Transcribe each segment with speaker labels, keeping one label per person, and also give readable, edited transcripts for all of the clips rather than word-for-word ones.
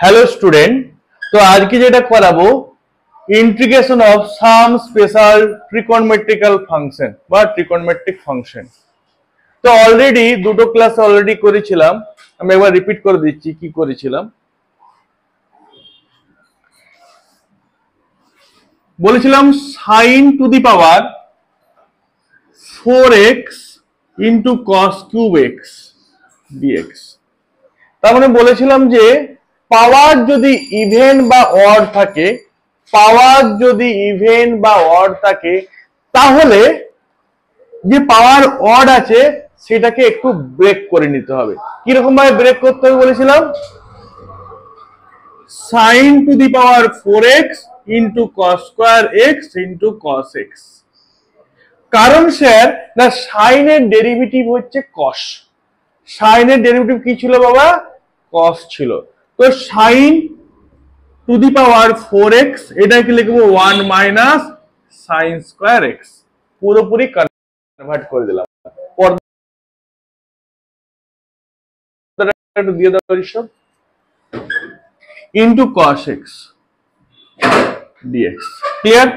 Speaker 1: Hello student, तो आज की जेटा कराबो integration of some special trigonometrical function বা ট্রিকোনোমেট্রিক ফাংশন। তো অলরেডি দুটো ক্লাস অলরেডি করেছিলাম, আমি একবার রিপিট করে দিচ্ছি কি করেছিলাম। বলেছিলাম sin to the power 4x into cos cube x dx। তার মানে বলেছিলাম যে পাওয়ার যদি ইভেন বা অড থাকে, পাওয়ার যদি ইভেন বা অড থাকে তাহলে যে পাওয়ার অড আছে সেটাকে একটু ব্রেক করে নিতে হবে। কি রকম ভাবে ব্রেক করতে হবে বলেছিলাম, sin to the power 4x into cos square x into cos x। কারণ স্যার না sin এর ডেরিভেটিভ হচ্ছে cos, sin এর ডেরিভেটিভ কি ছিল বাবা? cos ছিল। তো sin to the power 4x এটাকে লিখবো 1 মাইনাস sin স্কয়ার x, পুরোপুরি কনভার্ট করে দিলাম। পর্দাটা একটু দিয়ে দাও Rishabh, into cos x dx। Clear?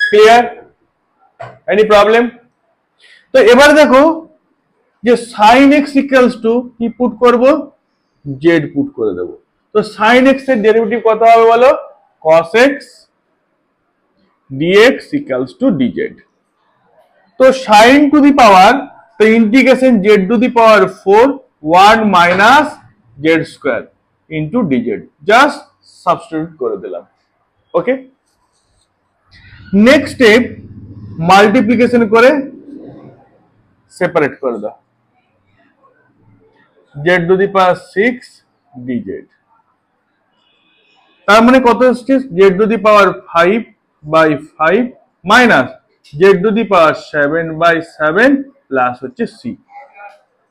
Speaker 1: Clear? Any problem? তো এবার দেখো যে sin x ইকুয়ালস টু কি পুট করব, z পুট করে দেব। তো sin x এর ডেরিভেটিভ কত হবে বলো? cos x dx equals to dz। তো sin টু দি পাওয়ার, তো integration z to the power 4 1 minus z square into dz, just substitute করে দিলাম। ওকে, নেক্সট স্টেপ মাল্টিপ্লিকেশন করে সেপারেট করে দাও, z to the power 6 dz। তার মানে কত আসছে? z to the power 5 by 5 minus z to the power 7 by 7 plus হচ্ছে c।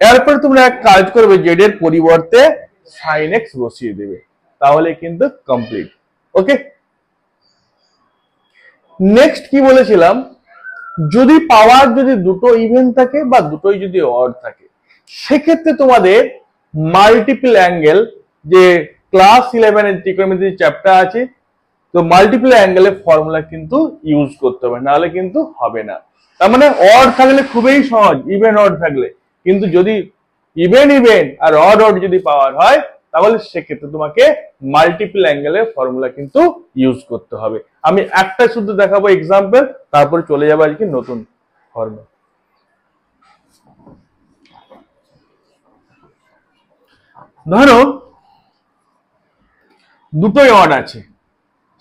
Speaker 1: এরপর তোমরা এক কাজ করবে, z এর পরিবর্তে sin x বসিয়ে দেবে, তাহলে কিন্তু কমপ্লিট। ওকে, নেক্সট কি বলেছিলাম, যদি পাওয়ার যদি দুটো ইভেন থাকে বা দুটোই যদি অড থাকে সেক্ষেত্রে তোমাদের মাল্টিপল অ্যাঙ্গেল, যে ক্লাস 11 এর ট্রিকোনোমেট্রি চ্যাপ্টার আছে, তো মাল্টিপল অ্যাঙ্গেলের ফর্মুলা কিন্তু ইউজ করতে হবে, নাহলে কিন্তু হবে না। তার মানে অড থাকলে খুবই সহজ, ইভেন অড থাকলে, কিন্তু যদি ইভেন ইভেন আর অড অড যদি পাওয়ার হয় তাহলে সেক্ষেত্রে তোমাকে মাল্টিপল অ্যাঙ্গেলের ফর্মুলা কিন্তু ইউজ করতে হবে। আমি একটা শুধু দেখাবো এক্সাম্পল, তারপর চলে যাবো আজকে নতুন ফর্মুলা। ধরো দুটোই অড আছে,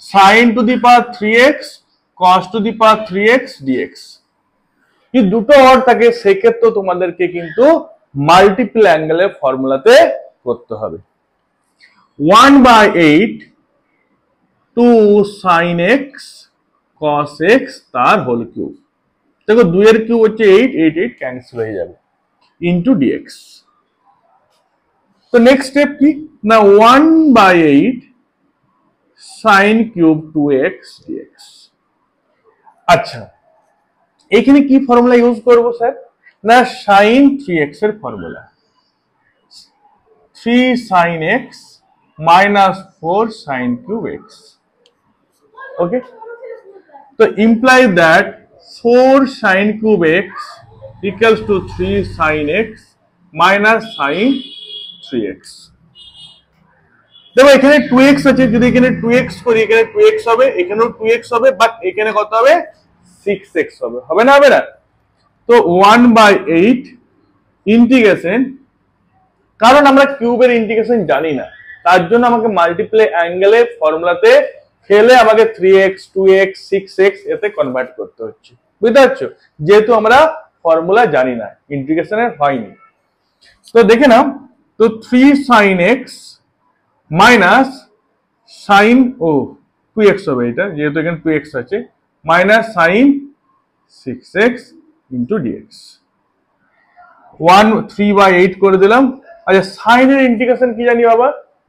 Speaker 1: sin to the power 3x cos two the power 3x dx। যদি দুটো অড থাকে সেক্ষেত্রে তোমাদেরকে কিন্তু মাল্টিপল অ্যাঙ্গেলের ফর্মুলাতে করতে হবে। 1/8 2 sin x cos x তার হোল কিউব। দেখো 2 এর কিউব হচ্ছে 8, 8 ক্যান্সেল হয়ে যাবে, ইনটু dx। তো নেক্সট স্টেপ কি না, 1/8 sin কিউব 2x dx। আচ্ছা, এখানে কি ফর্মুলা ইউজ করব স্যার? না sin 3x এর formula, 3 sin x minus 4 sin cube x। ওকে, তো imply that 4 sin cube x equals to 3 sin x minus sin 3x। দেখো এখানে 2x আছে, যদি এখানে 2x করি এখানে 2x হবে, এখানেও 2x হবে, বাট এখানে কত হবে? 6x হবে। হবে না? হবে না? তো 1/8 ইন্টিগ্রেশন, কারণ আমরা কিউবের ইন্টিগ্রেশন জানি না তার জন্য আমাকে মাল্টিপ্ল অ্যাঙ্গেলের ফর্মুলাতে ফেলে আমাকে 3x 2x 6x এতে কনভার্ট করতে হচ্ছে। বুঝতে পারছো? যেহেতু আমরা ফর্মুলা জানি না, ইন্টিগ্রেশনের হয়নি। তো দেখে নাও, তো 3 sin x minus sin 2x হবে, এটা যেহেতু এখানে 2x আছে, minus sin 6x into dx। 3/8 করে দিলাম। আচ্ছা, sin এর ইন্টিগ্রেশন কি জানি বাবা?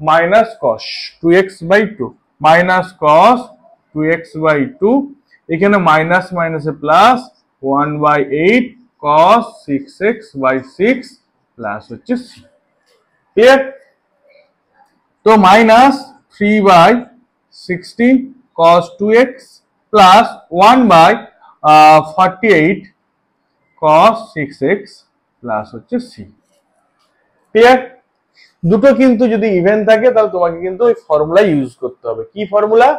Speaker 1: Minus cos 2x/2 minus cos 2x/2, এখানে মাইনাস মাইনাসে প্লাস 1/8 cos 6x/6 প্লাস হচ্ছে c। ক্লিয়ার? তো -3/16 cos 2x plus 1/48 cos 6x plus হচ্ছে c। ক্লিয়ার? দুটো কিন্তু যদি ইভেন থাকে তাহলে তোমাকে কিন্তু ওই ফর্মুলা ইউজ করতে হবে। কি ফর্মুলা?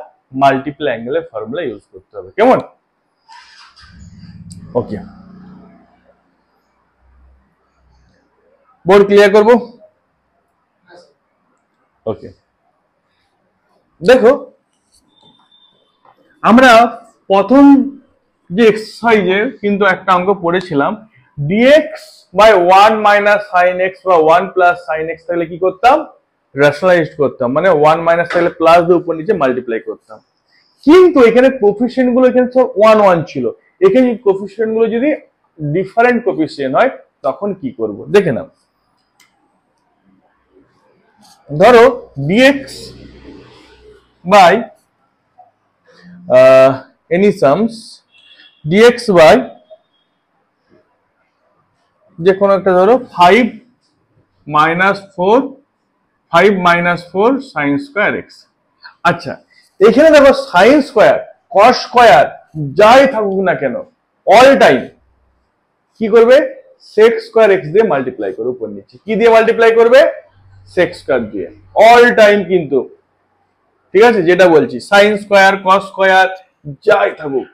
Speaker 1: মাল্টিপল অ্যাঙ্গেলের ফর্মুলা ইউজ করতে হবে। কেমন? ওকে, বোর্ড ক্লিয়ার করব। ওকে, দেখো আমরা প্রথম যে এক্সারসাইজে কিন্তু একটা অঙ্ক পড়েছিলাম, dx by 1 minus sine x বা 1 প্লাস সাইন এক্স থাকলে কি করতাম? রেশনালাইজড করতাম, মানে 1 মাইনাস থাকলে প্লাস দিয়ে উপর নিচে মাল্টিপ্লাই করতাম। কিন্তু এখানে কোফিশিয়েন্ট গুলো এখানে সব 1 1 ছিল, এখানে কোফিশিয়েন্ট গুলো যদি ডিফারেন্ট কোফিশিয়েন্ট হয় তখন কি করব দেখে নাও। ধরো dx by any sums dx by যে কোনো একটা ধরো 5 মাইনাস 4 সাইন স্কয়ার এক্স। আচ্ছা, এখানে দেখো সাইন স্কয়ার কস স্কয়ার যাই থাকুক না কেন অল টাইম কি করবে? সেক স্কয়ার এক্স দিয়ে মাল্টিপ্লাই করবে উপর নিচে। কি দিয়ে মাল্টিপ্লাই করবে? সেক স্কয়ার দিয়ে, অল টাইম কিন্তু। ঠিক আছে, যেটা বলছি সাইন স্কয়ার কস স্কয়ার যাই থাকুক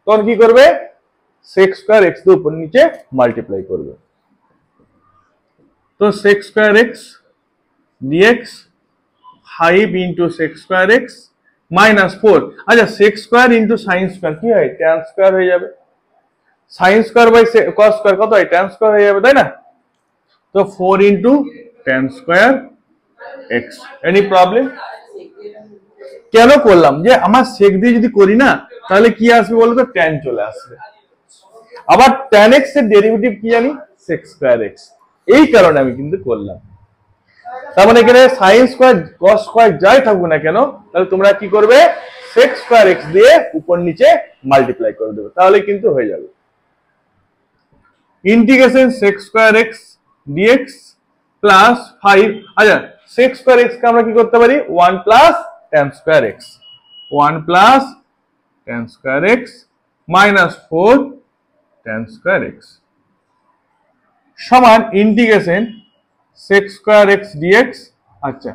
Speaker 1: তখন কি করবে? সেক স্কয়ার এক্স দিয়ে উপর নিচে মাল্টিপ্লাই করবে। তো sec square x dx 5 into sec square x minus 4। আচ্ছা, sec square into sine square কি হয়? ট্যান স্কয়ার হয়ে যাবে। Sine square by cos square কত হয়? ট্যান স্কয়ার হয়ে যাবে, তাই না? তো 4 into tan square x. Any problem? কেন করলাম? যে আমার সেক দিয়ে যদি করি না তাহলে কি আসবে বলতো? ট্যান চলে আসবে। আবার ট্যান এক্স এর ডেরিভেটিভ কি জানি? Sec square x. এই কারণে আমি কিন্তু করলাম। তার মানে এখানে সাইন স্কয়ার কস স্কয়ার যাই থাকুক না কেন তাহলে তোমরা কি করবে? সেক স্কয়ার এক্স দিয়ে উপর নিচে মাল্টিপ্লাই করে দেবে, তাহলে কিন্তু হয়ে যাবে। Integration sec square x dx plus 5। আচ্ছা, সেক স্কয়ার এক্স কে আমরা কি করতে পারি? 1 plus tan square x, 1 plus tan square x minus 4 tan square x সমান integration sec square x dx. আচ্ছা,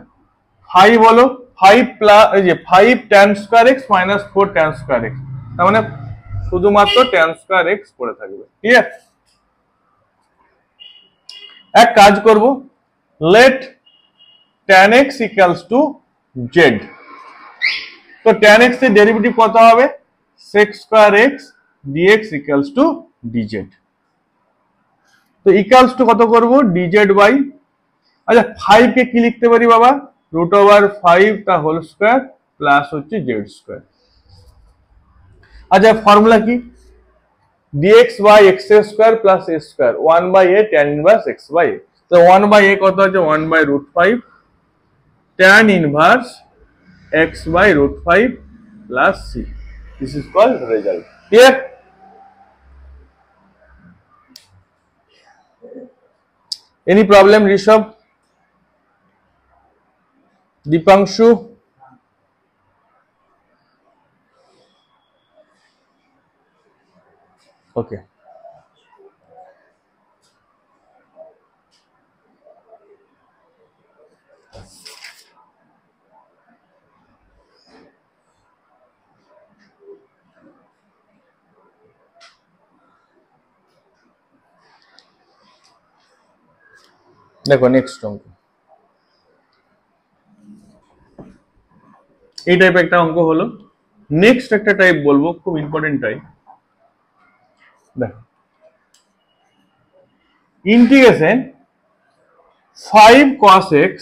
Speaker 1: 5 হলো 5 প্লাস এই যে 5 tan square x minus 4 tan square x, তার মানে শুধুমাত্র ট্যান স্কয়ার এক্স পড়ে থাকবে। ঠিক আছে, এক কাজ করব, let tan x equals to z। তো tan x এর ডেরিভেটিভ কত হবে? sec square x dx equals to dz। তো ইকুয়ালস টু কত করব? dz বাই, আচ্ছা 5 কে কি লিখতে পারি বাবা? √5 তা হোল স্কয়ার প্লাস হচ্ছে z স্কয়ার। আচ্ছা, ফর্মুলা কি? dx by x square plus a square 1/a tan inverse x by a। তো 1/a কত আছে? 1/√5 tan inverse x by √5 plus c. This is called result. Clear? Any problem, Rishabh? Dipanshu? Okay. দেখো next অঙ্ক, এই টাইপের একটা অঙ্ক হলো। নেক্সট একটা টাইপ বলবো, খুব ইম্পর্টেন্ট টাইপ। দেখো, integration 5 cos x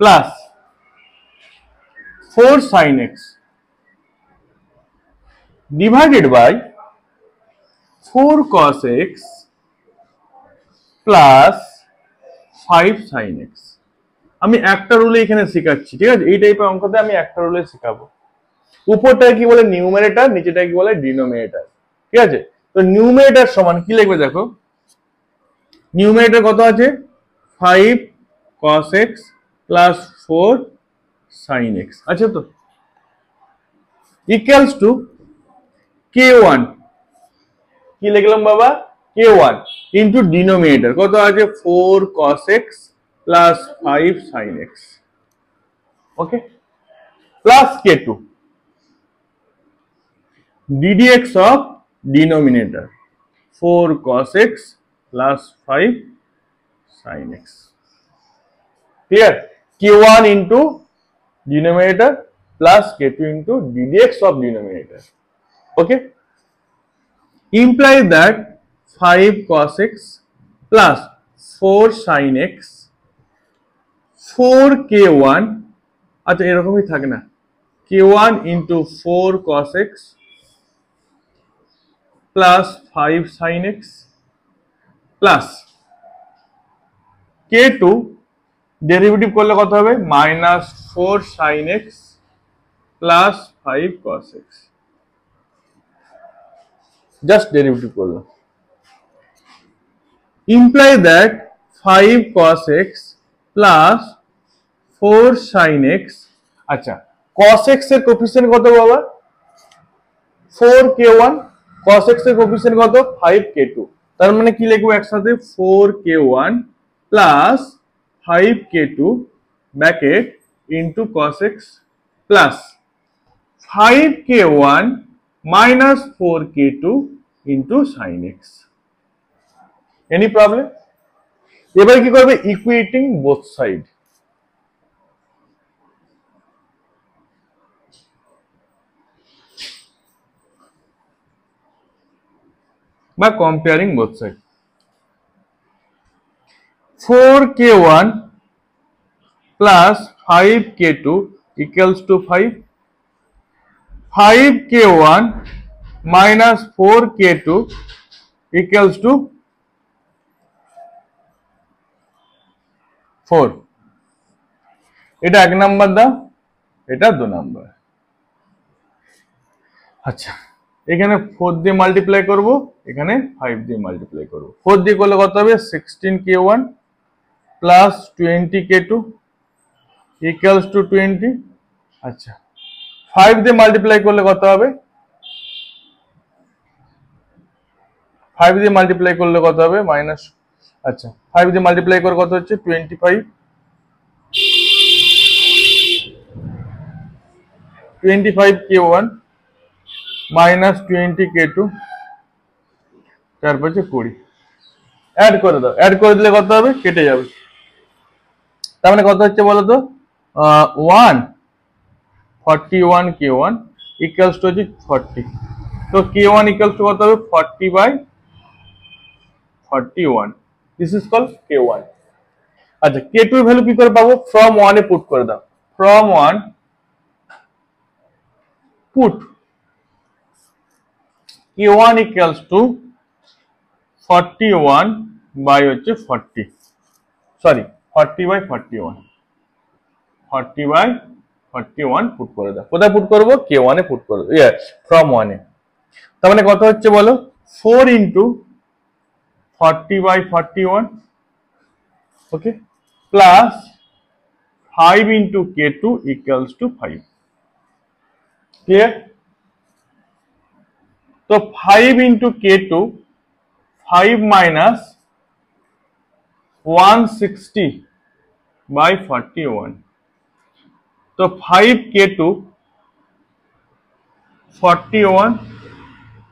Speaker 1: plus 4 sin x divided by 4 cos x plus 5 sin x। আমি একটা রুলে এখানে শেখাচ্ছি, ঠিক আছে? এই টাইপের অঙ্কতে আমি একটা রুলে শেখাবো। উপরটা কি বলে? নিউমারেটর, নিচেটা কি বলে? ডিনোমিনেটর। ঠিক আছে, তো নিউমারেটর সমান কি লিখবে? দেখো, নিউমারেটর কত আছে? 5 cos x plus 4 sin x আচ্ছা তো equals to k1 কি লিখলাম বাবা k1 into denominator কত আছে 4 cos x plus 5 sin x okay plus k2 ddx of denominator 4 cos x plus 5 sin x clear k1 into denominator plus k2 into ddx of denominator okay implies that 5 cos x plus 4 sin x 4 k1 আচ্ছা এরকমই থাকে না k1 into 4 cos x plus 5 sin x plus k2 derivative করলে কত হবে -4 sin x plus 5 cos x just derivative করলাম imply that 5 cos x plus 4 sin x আচ্ছা cos x এর কোএফিসিয়েন্ট কত বাবা 4k1 cos x এর কোএফিসিয়েন্ট কত 5k2 তার মানে কি লিখব একসাথে 4k1 plus 5k2 bracket into cos x plus 5k1 minus 4k2 into sin x any problem এবারে কি করবে ইকুয়েটিং বোথ সাইড বা comparing both side 4k1 plus 5k2 equals to 5 5k1 minus 4k2 equals to 4 এটা এক number দাও এটা 2 number আচ্ছা এখানে 4 দিয়ে মাল্টিপ্লাই করব এখানে 5 দিয়ে মাল্টিপ্লাই করব 4 দিয়ে করলে কত হবে 16k1 plus 20k2 equals to 20 আচ্ছা 5 দিয়ে মাল্টিপ্লাই করলে কত হবে 5 দিয়ে মাল্টিপ্লাই করলে কত হবে মাইনাস আচ্ছা 5 দিয়ে মাল্টিপ্লাই করে কত হচ্ছে 25 25k1 minus 20k2 তারপর হচ্ছে 20 অ্যাড করে দাও অ্যাড করে দিলে কত হবে কেটে যাবে তার মানে কত হচ্ছে বলো তো 1 41k1 equals to 40 তো k1 equals to কত হবে 40 by 41 this is called k1 আচ্ছা k2 এর ভ্যালু কি করে পাবো from 1 এ পুট করে দাও from 1 put k1 equals to 41 by হচ্ছে 40 সরি 40 by 41 40 by 41 পুট করে দাও কোথায় পুট করব k1 এ পুট করব from 1 এ তার মানে কত হচ্ছে বলো 4 into 40 by 41 okay plus 5 into k2 equals to 5 clear so 5 into k2 5 minus 160 by 41 तो 5k2 41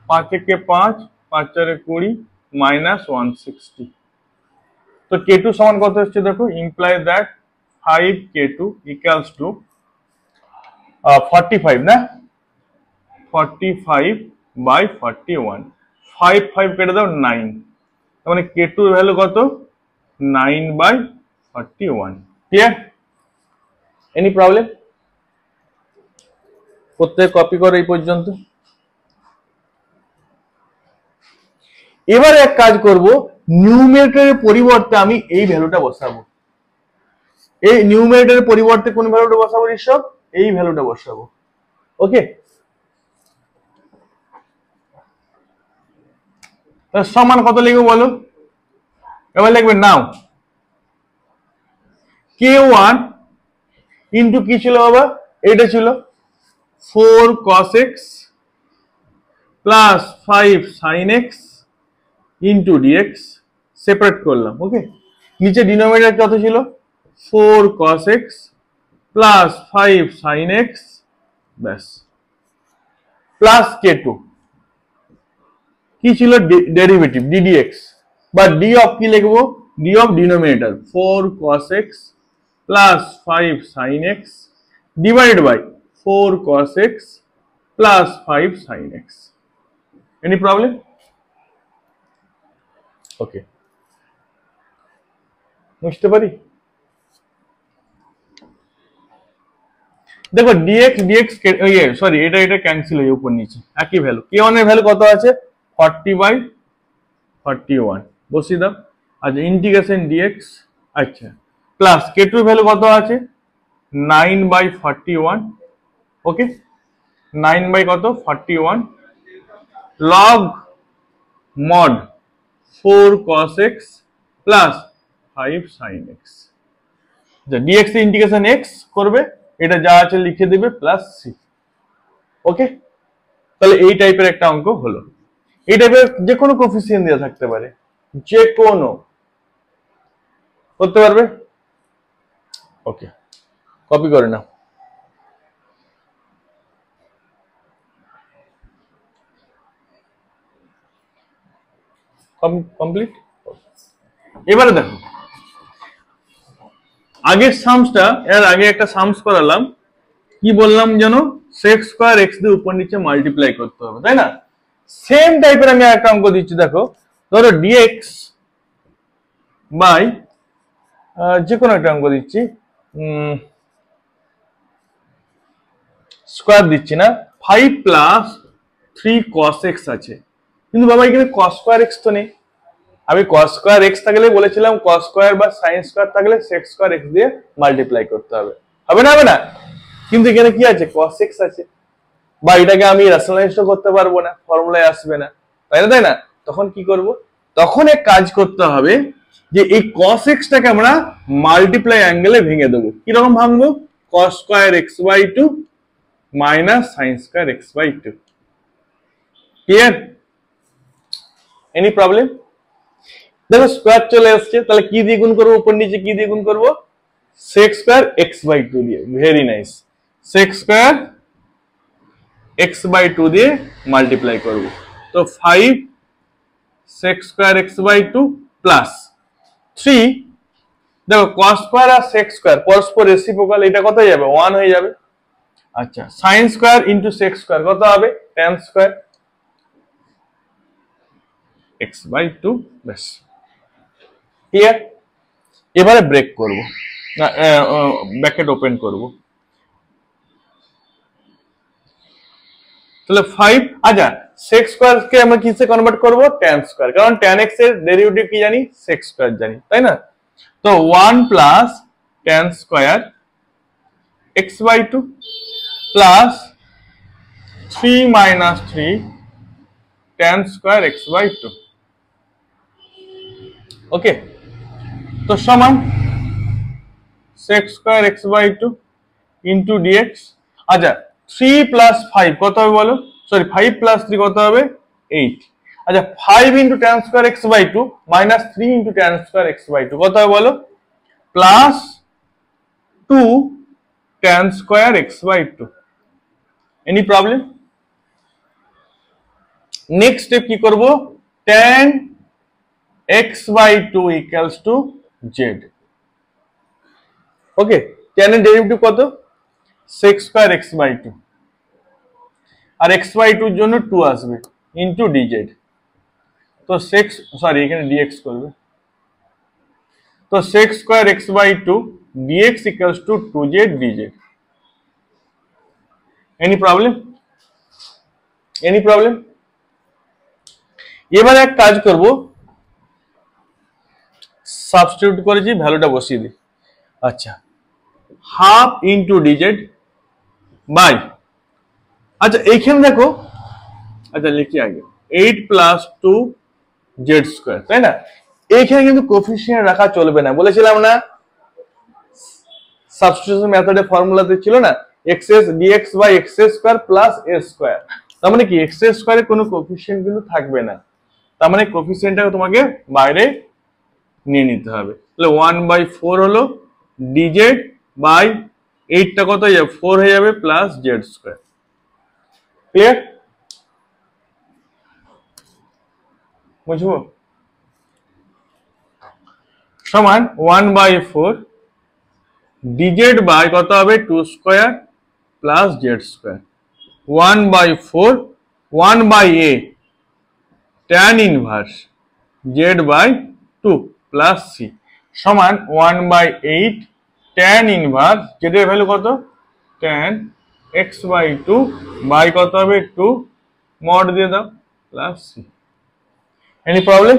Speaker 1: 5 के 5 5 4 20 minus 160 तो k2 समान कत হচ্ছে দেখো imply that 5k2 equals to 45 না 45 by 41 5 5 কেটে দাও 9 তার মানে k2 এর ভ্যালু কত 9 by 41 ক্লিয়ার এনি প্রবলেম প্রত্যেক কপি করো এই পর্যন্ত এবারে এক কাজ করব নিউমারেটরের পরিবর্তে আমি এই ভ্যালুটা বসাবো এই নিউমারেটরের পরিবর্তে কোন ভ্যালুটা বসাবো ঋষভ এই ভ্যালুটা বসাবো ওকে তার সমান কত লিখবো বলো এবার লিখবে নাও k1 ইন্টু কি ছিল বাবা, এটা ছিল 4 cos x plus 5 sin x into dx, separate করলাম। ওকে, নিচে ডিনোমিনেটর কত ছিল, 4 cos x plus 5 sin x, ব্যাস, প্লাস k2 কি ছিল, ডেরিভেটিভ ddx, বা d অফ কি লিখবো, d of denominator 4 cos x plus 5 sin x divided by 4 cos x plus 5 sin x। Any problem? Okay, বুঝতে পারি? দেখো dx dx সরি এটা ক্যান্সেল হয়ে উপর নিচে একই ভ্যালু, k1 এর ভ্যালু কত আছে 40/41 বসিয়ে দাও। আচ্ছা ইন্টিগ্রেশন dx, আচ্ছা প্লাস k2 এর ভ্যালু কত আছে 9/41। ওকে, 9/41 log mod 4 cos x plus 5 sin x। dx এর ইন্টিগ্রেশন x করবে, এটা যা আছে লিখে দিবে প্লাস সি। ওকে, তাহলে এই টাইপের একটা অঙ্ক হলো। এই টাইপের যে কোনো কোফিসিয়েন্ট দেওয়া থাকতে পারে, যে কোনো করতে পারবে। ওকে, কপি করে নাও। কমপ্লিট। এবারে দেখো আগের সামসটা, এর আগে একটা সামস করালাম, কি বললাম যেন, সেক স্কয়ার এক্স দিয়ে উপর নিচে মাল্টিপ্লাই করতে হবে, তাই না? সেম টাইপের আমি একটা অঙ্ক দিচ্ছি, দেখো ধরো ডিএক্স বাই যে কোনো একটা অঙ্ক দিচ্ছি, স্কয়ার দিচ্ছি না, 5 প্লাস 3 cos x আছে, কিন্তু বাবা এখানে cos স্কয়ার x তো নেই। আমি cos স্কয়ার x থাকলে বলেছিলাম cos স্কয়ার বা sin স্কয়ার থাকলে sec স্কয়ার x দিয়ে মাল্টিপ্লাই করতে হবে, হবে না? হবে না? কিন্তু এখানে কি আছে, cos x আছে, বা এটাকে আমি রেশনালাইজড করতে পারবো না, ফর্মুলায় আসবে না, তাই না? তাই না? তখন কি করব, তখন এক কাজ করতে হবে যে এই cos x টাকে আমরা মাল্টিপ্লাই অ্যাঙ্গেলে ভেঙে দেবো। কি রকম ভাঙবো, cos square x/2 minus sin square x/2। Clear? Any problem? দেখো স্কয়ার চলে আসছে, তাহলে কি দিয়ে গুণ করবো, উপর নিচে কি দিয়ে গুণ করবো, sec স্কয়ার x/2 দিয়ে। Very nice, sec square x/2 দিয়ে মাল্টিপ্লাই করব। তো 5 sec স্কয়ার x/2 প্লাস 3, দেখো cos স্কয়ার আর sec স্কয়ার পরস্পর রেসিপ্রোকাল, এটা কত হয়ে যাবে, 1 হয়ে যাবে। আচ্ছা sin square into sec square কত হবে, tan স্কয়ার x/2, ব্যাস। ক্লিয়ার? এবারে ব্রেক করব, না ব্র্যাকেট ওপেন করব, তাহলে 5, আচ্ছা sec স্কয়ার কে আমরা কিসে কনভার্ট করব, tan স্কয়ার, কারণ tan x এর ডেরিভেটিভ কি জানি, sec স্কয়ার জানি, তাই না? তো 1 plus tan square x/2 plus 3 minus 3 tan square x/2। ওকে, তো সমান sec square x/2 into dx। আচ্ছা 3 প্লাস 5 কত হবে বলো, সরি 5 প্লাস 3 কত হবে, 8। আচ্ছা 5 into tan square x/2 minus 3 into tan square x/2 কত হবে বলো, plus 2 tan square x/2। Any problem? Next step কি করব, tan x/2 equals to z। Okay, tan এর ডেরিভেটিভ কত, sec স্কয়ার x/2, আর x/2 এর জন্য 2 আসবে ইনটু dz। তো sec, সরি এখানে dx করবে, তো sec square x/2 dx equals two 2z dz। Any problem? Any problem? এবারে এক কাজ করব, সাবস্টিটিউট করেছি, ভ্যালুটা বসিয়ে দিই। আচ্ছা হাফ ইনটু dz বাই, আচ্ছা এইখানে দেখো, আচ্ছা লিখি আগে 8 প্লাস 2 z স্কয়ার, তাই না? এইখানে কিন্তু কোফিশিয়েন্ট রাখা চলবে না, বলেছিলাম না সাবস্টিটিউশন মেথডে ফর্মুলাতে ছিল না, x dx by x square plus a square. তার মানে কি এক্স স্কোয়ারে কোনো কোফিসিয়েন্ট কিন্তু থাকবে না, তার মানে কোফিসিয়েন্টটাকে তোমাকে বাইরে নিয়ে নিতে হবে। তাহলে 1/4 হলো ডিজেড বাই 8টা কত হয়ে যাবে 4 হয়ে যাবে প্লাস জেড স্কোয়ার। ক্লিয়ার? বুঝবো? সমান 1/4 ডিজেড বাই কত হবে 2 square plus z square. 1/4 1/8 tan inverse z by 2 plus c সমান 1/8 tan ইনভার্স জেড এর ভ্যালু কত tan x/2 বাই কত হবে 2 মড দিয়ে দাও প্লাস সি। Any problem?